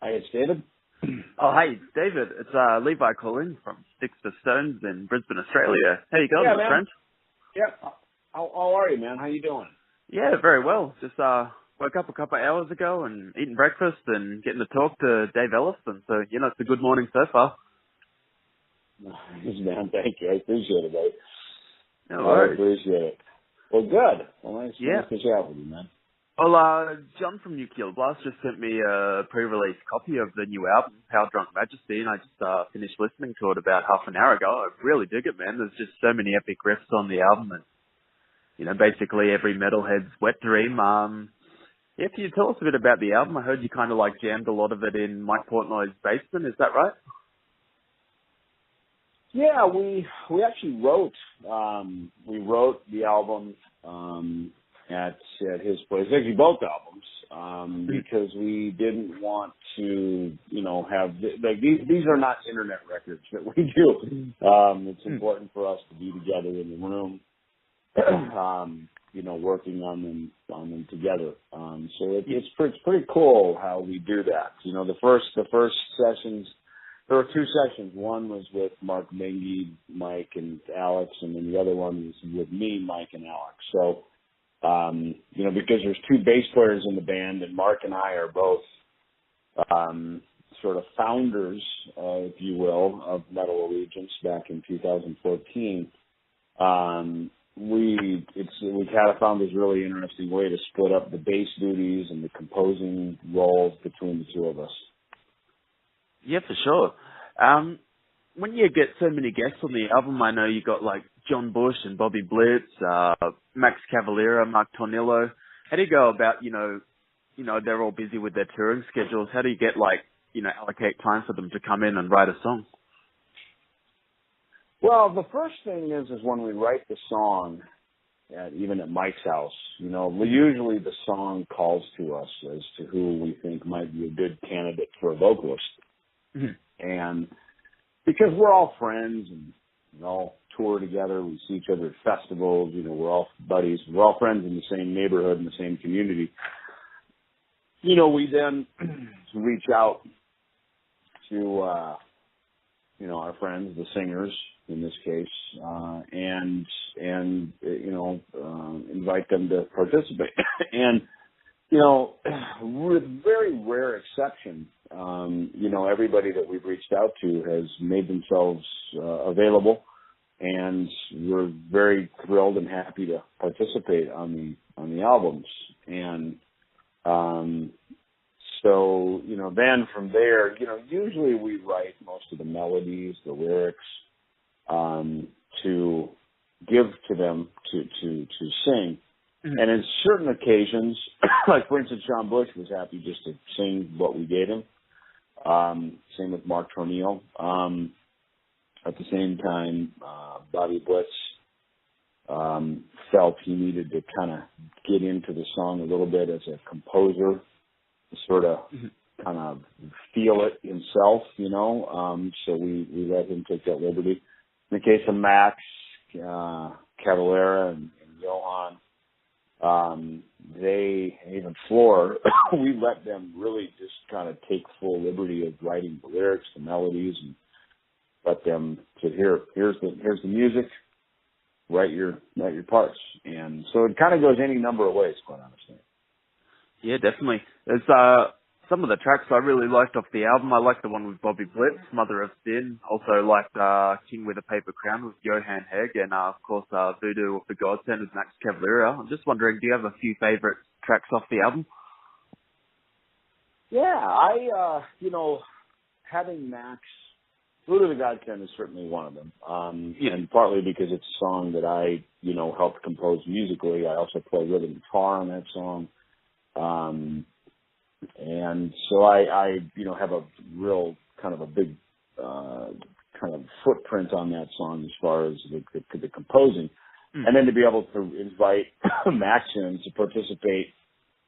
Hi, it's David. Oh, hey, David. It's Levi calling from Sticks to Stones in Brisbane, Australia. How you going, Yeah, my man. friend? Yeah. How are you, man? How you doing? Yeah, very well. Just woke up a couple of hours ago and eating breakfast and getting to talk to Dave Ellefson. So, it's a good morning so far. Nice, man. Thank you. I appreciate it, buddy. No I worries. appreciate it. Well, good. Well, nice Yeah. to chat with you, man. Well, John from Nuclear Blast just sent me a pre-release copy of the new album, Power Drunk Majesty, and I just finished listening to it about half an hour ago. I really dig it, man. There's just so many epic riffs on the album, and basically every metalhead's wet dream. Yeah, can you tell us a bit about the album? I heard you kind of like jammed a lot of it in Mike Portnoy's basement. Is that right? Yeah, we actually wrote the album at his place. Actually, both albums because we didn't want to have like these are not internet records that we do. It's important for us to be together in the room. Working on them together. So it's pretty cool how we do that. The first sessions, there were two sessions. One was with Mark Mengy, Mike, and Alex, and then the other one was with me, Mike, and Alex. So, because there's two bass players in the band, and Mark and I are both sort of founders, if you will, of Metal Allegiance back in 2014. We kind of found this really interesting way to split up the bass duties and the composing roles between the two of us. Yeah, for sure. When you get so many guests on the album, I know you got like John Bush and Bobby Blitz, Max Cavalera, Mark Tornillo. How do you go about, they're all busy with their touring schedules. How do you get allocate time for them to come in and write a song? Well, the first thing is when we write the song, even at Mike's house, usually the song calls to us as to who we think might be a good candidate for a vocalist. Mm-hmm. And because we're all friends and we all tour together, we see each other at festivals, we're all buddies, we're all friends in the same neighborhood, in the same community. We then reach out to, our friends, the singers, in this case, and invite them to participate. And, with very rare exception, everybody that we've reached out to has made themselves available, and we're very thrilled and happy to participate on the albums. And so, then from there, usually we write most of the melodies, the lyrics, to give to them to sing. Mm-hmm. And in certain occasions, like for instance, John Bush was happy just to sing what we gave him. Same with Mark Tornillo. At the same time, Bobby Blitz felt he needed to kind of get into the song a little bit as a composer, sort of kind of feel it himself, so we let him take that liberty. In the case of Max, Cavalera, and Johan, even Floor, we let them really just kind of take full liberty of writing the lyrics, the melodies, and let them say, here's the music, write your parts. And so it kind of goes any number of ways, quite honestly. Yeah, definitely. There's some of the tracks I really liked off the album. I liked the one with Bobby Blitz, Mother of Sin. Also liked King with a Paper Crown with Johan Hegg, and of course Voodoo of the Godsend with Max Cavalera. I'm just wondering, do you have a few favourite tracks off the album? Yeah, I having Max, Voodoo of the Godsend is certainly one of them. And partly because it's a song that I helped compose musically. I also play rhythm guitar on that song. And so I have a real kind of a big kind of footprint on that song as far as the composing. And then to be able to invite Max in to participate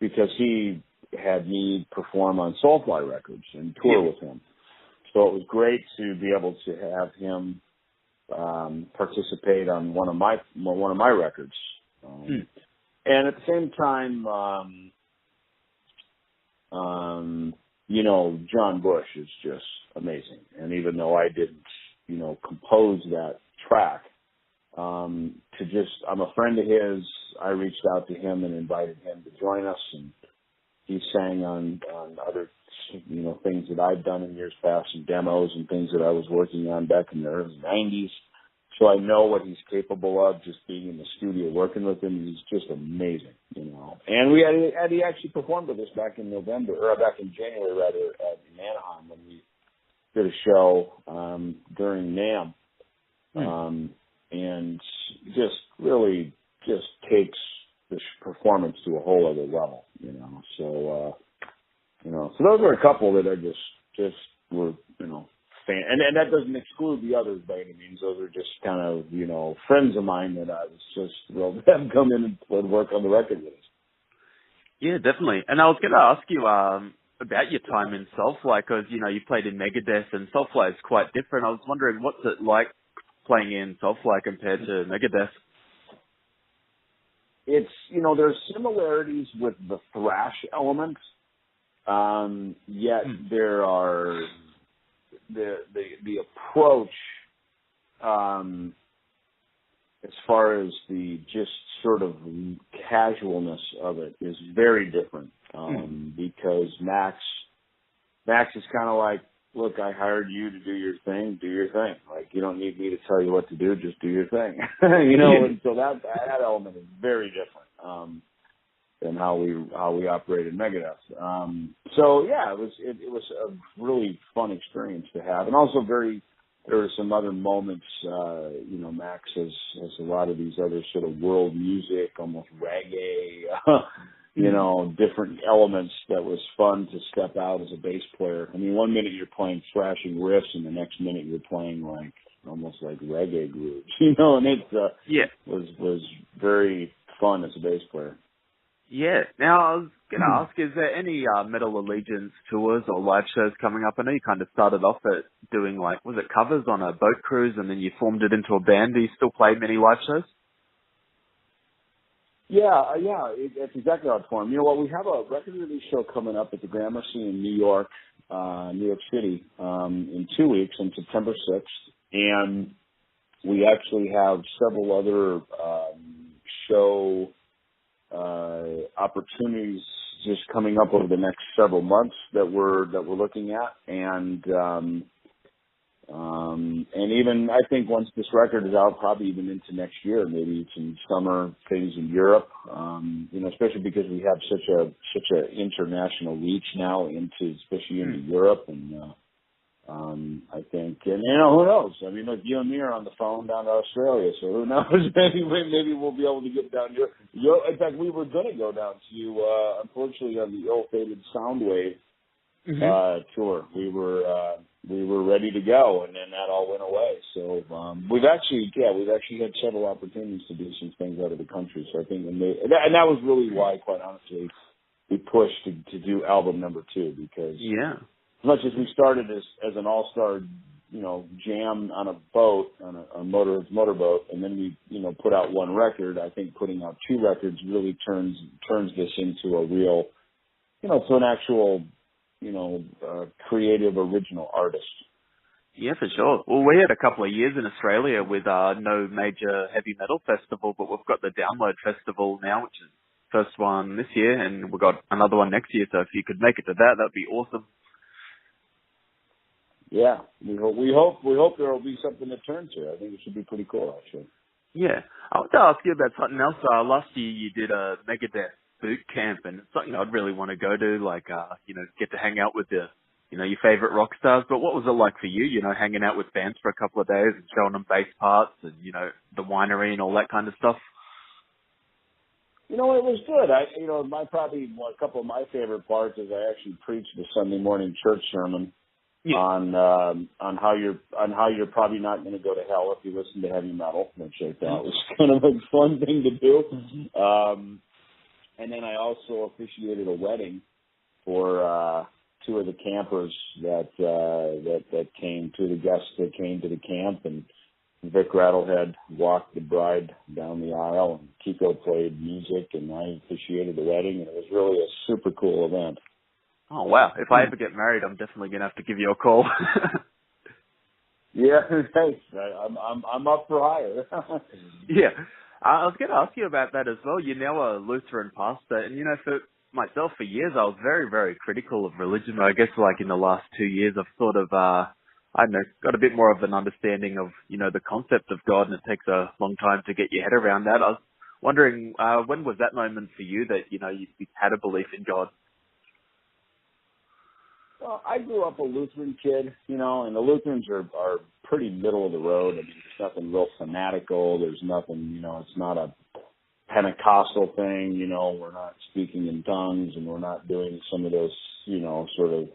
because he had me perform on Soulfly Records and tour with him. So it was great to be able to have him participate on one of my records. And at the same time, John Bush is just amazing. And even though I didn't, compose that track, I'm a friend of his. I reached out to him and invited him to join us, and he sang on other, things that I've done in years past, and demos and things that I was working on back in the early 90s. So I know what he's capable of, just being in the studio working with him. He's just amazing, And he actually performed with us back in January rather, in Anaheim when we did a show during NAMM. And just really just takes the performance to a whole other level, So, so those are a couple that I just were, fan. And that doesn't exclude the others by any means. Those are just kind of, friends of mine that I was just thrilled to have come in and work on the record with us. Yeah, definitely. And I was going to ask you about your time in Soulfly, because, you played in Megadeth, and Soulfly is quite different. I was wondering, what's it like playing in Soulfly compared to Megadeth? It's, there's similarities with the thrash elements, yet there are the approach, as far as the just sort of casualness of it is very different, because Max is kind of like, look, I hired you to do your thing, Like, you don't need me to tell you what to do, just do your thing. And so that element is very different than how we operate in Megadeth. So yeah, it was a really fun experience to have, and also there were some other moments. Max has a lot of these other sort of world music, almost reggae, different elements that was fun to step out as a bass player. I mean, one minute you're playing thrashing riffs, and the next minute you're playing almost like reggae grooves, and it was very fun as a bass player. Yeah. Now, I was going to ask, is there any Metal Allegiance tours or live shows coming up? I know you kind of started off at doing, was it covers on a boat cruise, and then you formed it into a band. Do you still play many live shows? Yeah, it's exactly how it's formed. You know what? We have a record release show coming up at the Gramercy in New York City, in 2 weeks on September 6th, and we actually have several other show opportunities just coming up over the next several months that we're looking at, and even I think once this record is out, probably even into next year, maybe some summer things in Europe, especially because we have such a international reach now especially into Europe, and I think, and who knows? I mean, look, you and me are on the phone down to Australia, so who knows? Maybe we'll be able to get down here. In fact, we were going to go down to, unfortunately, on the ill-fated Soundwave tour. We were ready to go, and then that all went away. So we've actually had several opportunities to do some things out of the country. So I think, and that was really why, quite honestly, we pushed to do album number 2, because as much as we started as an all-star, jam on a boat, on a motorboat, and then we, put out one record, I think putting out 2 records really turns this into a real, to an actual, creative, original artist. Yeah, for sure. Well, we had a couple of years in Australia with no major heavy metal festival, but we've got the Download Festival now, which is the first one this year, and we've got another one next year. So if you could make it to that, that'd be awesome. Yeah, we hope there will be something to turn to. I think it should be pretty cool, actually. Yeah. I want to ask you about something else. Last year you did a Megadeth boot camp, and it's something I'd really want to go to, get to hang out with your favorite rock stars. But what was it like for you, hanging out with bands for a couple of days and showing them bass parts and, the winery and all that kind of stuff? It was good. A couple of my favorite parts is I actually preached a Sunday morning church sermon on how you're probably not going to go to hell if you listen to heavy metal, which I thought was kind of a fun thing to do. And then I also officiated a wedding for 2 of the campers that came, 2 of the guests that came to the camp, and Vic Rattlehead walked the bride down the aisle, and Kiko played music, and I officiated the wedding, and it was really a super cool event. Oh, wow. If I ever get married, I'm definitely going to have to give you a call. Yeah, thanks. I'm up for hire. Yeah. I was going to ask you about that as well. You're now a Lutheran pastor, and, for myself, for years, I was very, very critical of religion. I guess, like, in the last 2 years, I've sort of, I don't know, got a bit more of an understanding of, the concept of God, and it takes a long time to get your head around that. I was wondering, when was that moment for you that, you had a belief in God? Well, I grew up a Lutheran kid, and the Lutherans are pretty middle of the road. I mean, there's nothing real fanatical. There's nothing, it's not a Pentecostal thing. We're not speaking in tongues, and we're not doing some of those, sort of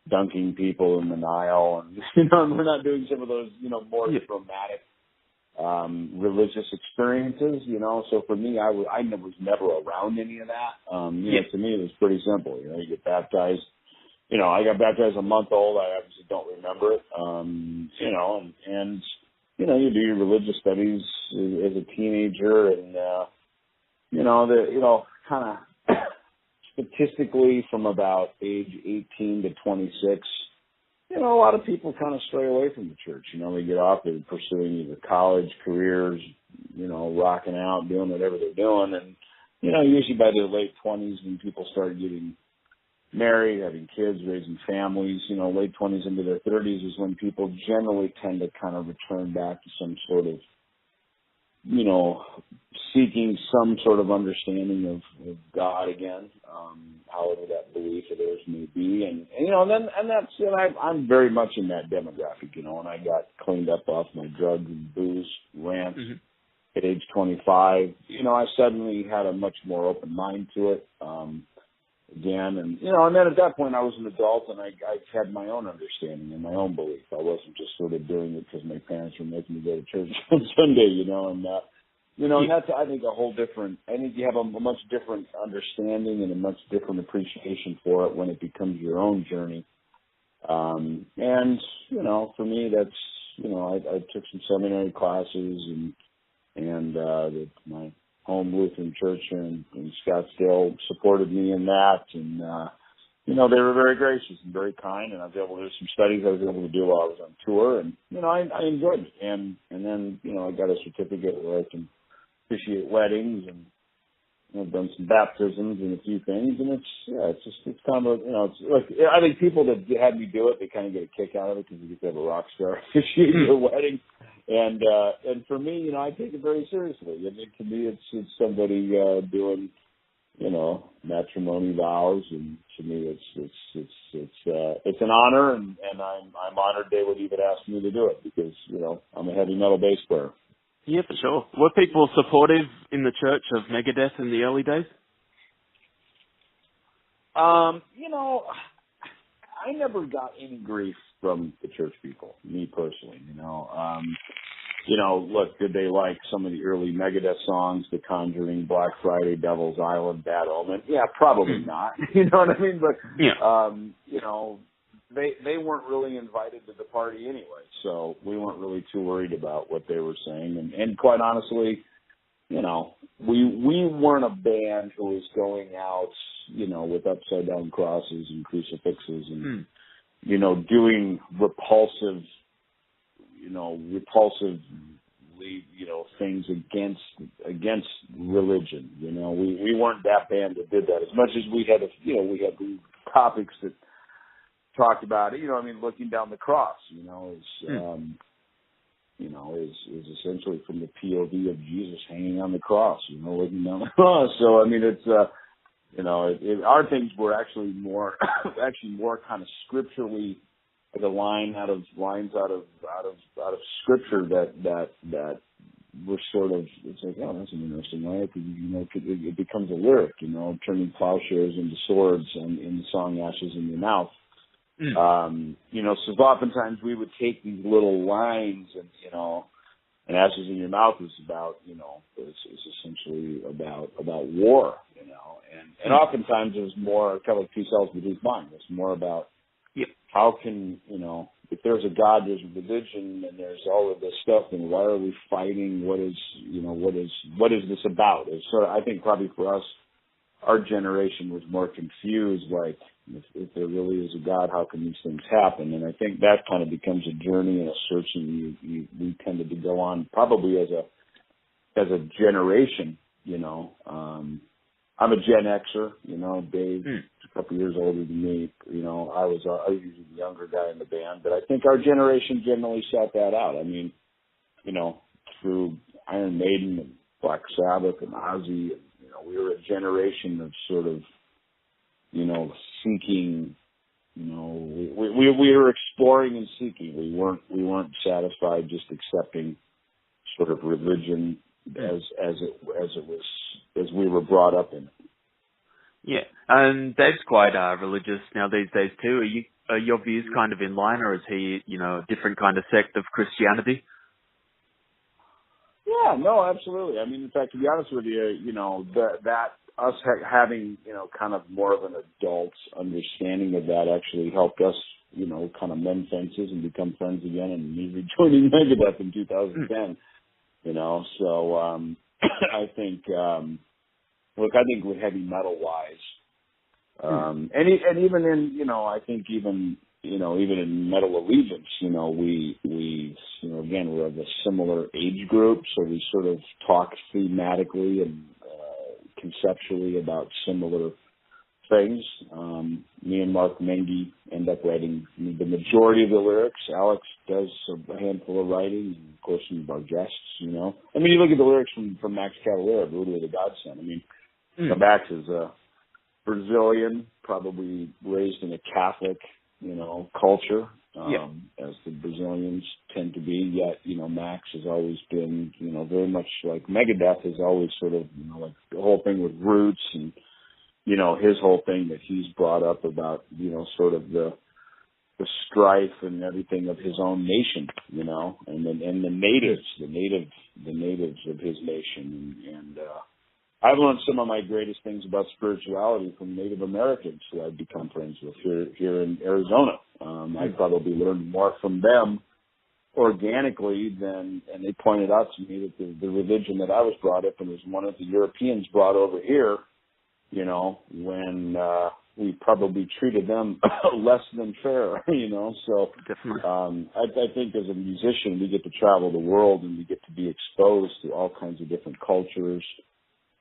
dunking people in the Nile, and we're not doing some of those, more dramatic religious experiences. So for me, I was never around any of that. To me, it was pretty simple. You get baptized. I got baptized a month old. I obviously don't remember it. And you do your religious studies as a teenager, and kind of statistically from about age 18 to 26, a lot of people kind of stray away from the church. They get off, they're pursuing either college careers, rocking out, doing whatever they're doing, and usually by their late 20s when people start getting married, having kids, raising families, late 20s into their 30s is when people generally tend to kind of return back to some sort of, seeking some sort of understanding of God again, however that belief of theirs may be. I'm very much in that demographic, and I got cleaned up off my drugs and booze rants at age 25. I suddenly had a much more open mind to it. Again, and then at that point I was an adult, and I had my own understanding and my own belief. I wasn't just sort of doing it because my parents were making me go to church on Sunday, and that's, I think, a whole different. I think you have a much different understanding and a much different appreciation for it when it becomes your own journey. For me, that's I took some seminary classes, and my home Lutheran church here in Scottsdale supported me in that, and they were very gracious and very kind, and I was able to do some studies I was able to do while I was on tour, and I enjoyed it, and then I got a certificate where I can officiate weddings, and I've done some baptisms and a few things, and it's kind of it's like, I think people that had me do it, they kind of get a kick out of it because you get to have a rock star officiate your wedding. And for me, I take it very seriously. I mean, to me, it's somebody doing, matrimony vows, and to me, it's an honor, and I'm honored they would even ask me to do it because I'm a heavy metal bass player. Yeah, for sure. Were people supportive in the church of Megadeth in the early days? I never got any grief from the church people, me personally, look, did they like some of the early Megadeth songs, The Conjuring, Black Friday, Devil's Island, Bad Omen? Yeah, probably not. You know what I mean? But, they weren't really invited to the party anyway, so we weren't really too worried about what they were saying. And quite honestly, we weren't a band who was going out, with upside down crosses and crucifixes and, doing repulsively, things against religion. We weren't that band that did that. As much as we had, we had the topics that talked about it. Looking down the cross, is essentially from the POV of Jesus hanging on the cross, looking down the cross. So, our things were actually more kind of scripturally, the lines out of scripture that were sort of, it's like, oh, that's an interesting way. It becomes a lyric, turning plowshares into swords and in the song Ashes in Your Mouth. So oftentimes we would take these little lines and Ashes in Your Mouth is about, it's essentially about war, and oftentimes it was more kind of like Two Cells with His Mind. It's more about how can, if there's a God, there's a religion, and there's all of this stuff, then why are we fighting? What is this about? It's sort of, I think probably for us, our generation was more confused, like, if there really is a God, how can these things happen? And I think that kind of becomes a journey and a searching we tended to go on probably as a generation, you know. I'm a Gen Xer, you know. Dave's a couple years older than me. You know, I was usually the younger guy in the band, but I think our generation generally sought that out. I mean, you know, through Iron Maiden and Black Sabbath and Ozzy, and, you know, we were a generation of sort of, you know, seeking. You know, we were exploring and seeking. We weren't satisfied just accepting sort of religion as we were brought up in. Yeah, and Dave's quite religious now these days too. Are your views kind of in line, or is he, you know, a different kind of sect of Christianity? Yeah, no, absolutely. I mean, in fact, to be honest with you, you know, that us having, you know, kind of more of an adult understanding of that actually helped us, you know, kind of mend fences and become friends again, and me rejoining Megadeth in 2010. You know, so I think, look, I think with heavy metal wise, and even in, you know, I think even in Metal Allegiance, you know, we you know, again, we're of a similar age group, so we sort of talk thematically and conceptually about similar things. Me and Mark Mengy end up writing the majority of the lyrics. Alex does a handful of writing, and of course some of our guests, you know. I mean, you look at the lyrics from Max Cavalera, Brutally the Godsend. I mean, Max is a Brazilian, probably raised in a Catholic, you know, culture, as the Brazilians tend to be. Yet, you know, Max has always been, you know, very much like Megadeth is always sort of, you know, like the whole thing with roots and, you know, his whole thing that he's brought up about, you know, sort of the strife and everything of his own nation, you know, and the natives of his nation. And I've learned some of my greatest things about spirituality from Native Americans who I've become friends with here in Arizona. I probably learned more from them organically than, and they pointed out to me that the religion that I was brought up in was one that the Europeans brought over here, you know, when we probably treated them less than fair, you know. So I think as a musician, we get to travel the world and we get to be exposed to all kinds of different cultures.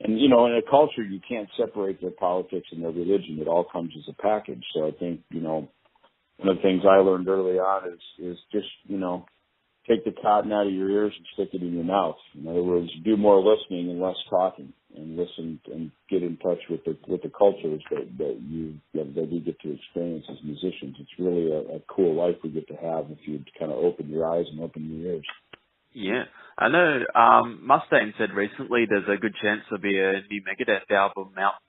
And, you know, in a culture, you can't separate their politics and their religion. It all comes as a package. So I think, you know, one of the things I learned early on is just, you know, take the cotton out of your ears and stick it in your mouth. In other words, do more listening and less talking, and listen and get in touch with the cultures that we get to experience as musicians. It's really a cool life we get to have if you kind of open your eyes and open your ears. Yeah, I know. Mustaine said recently there's a good chance there'll be a new Megadeth album out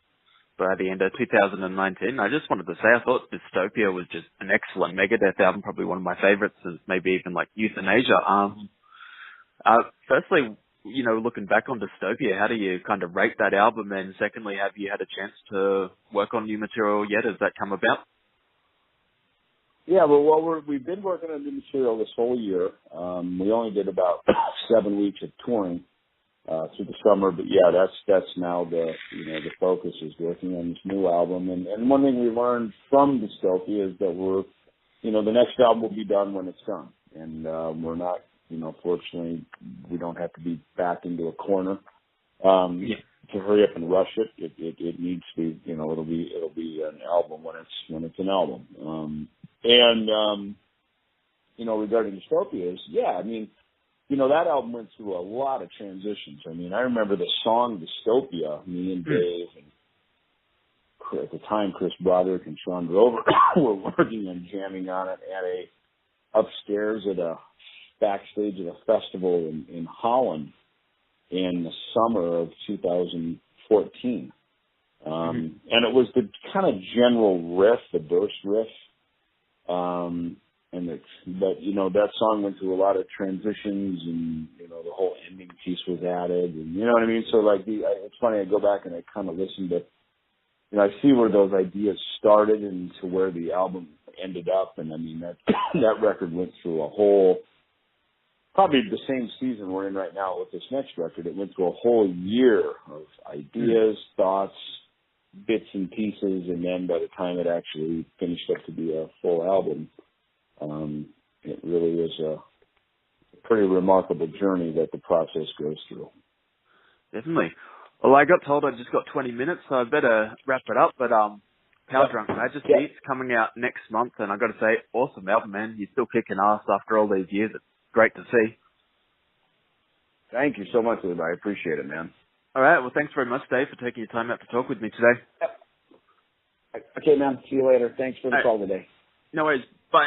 by the end of 2019. I just wanted to say I thought Dystopia was just an excellent Megadeth album, probably one of my favorites since maybe even like Euthanasia. Firstly, you know, looking back on Dystopia, how do you kind of rate that album? And secondly, have you had a chance to work on new material yet? Has that come about? Yeah, well, we've been working on new material this whole year. We only did about 7 weeks of touring through the summer, but yeah, that's now the focus is working on this new album. And one thing we learned from Dystopia is that the next album will be done when it's done, and we're not, fortunately, we don't have to be backed into a corner to hurry up and rush it. It needs to be, it'll be an album when it's an album. Regarding Dystopia, that album went through a lot of transitions. I mean, I remember the song Dystopia, me and Dave and at the time Chris Broderick and Sean Grover were working and jamming on it upstairs at a backstage at a festival in Holland in the summer of 2014. And it was the kind of general riff, the burst riff. That song went through a lot of transitions, and the whole ending piece was added, and you know what I mean. So it's funny. I go back and I kind of listen to, I see where those ideas started and to where the album ended up, and I mean that record went through a whole, probably the same season we're in right now with this next record. It went through a whole year of ideas, thoughts, bits and pieces, and then by the time it actually finished up to be a full album, it really is a pretty remarkable journey that the process goes through. Definitely. Well, I got told I just got 20 minutes, so I better wrap it up. But Power Drunk Majesty, it's coming out next month, and I got to say, awesome album, man. You're still kicking ass after all these years. It's great to see. Thank you so much, Lib. I appreciate it, man. All right. Well, thanks very much, Dave, for taking your time out to talk with me today. Yep. Okay, man. See you later. Thanks for the call today. No worries. Bye.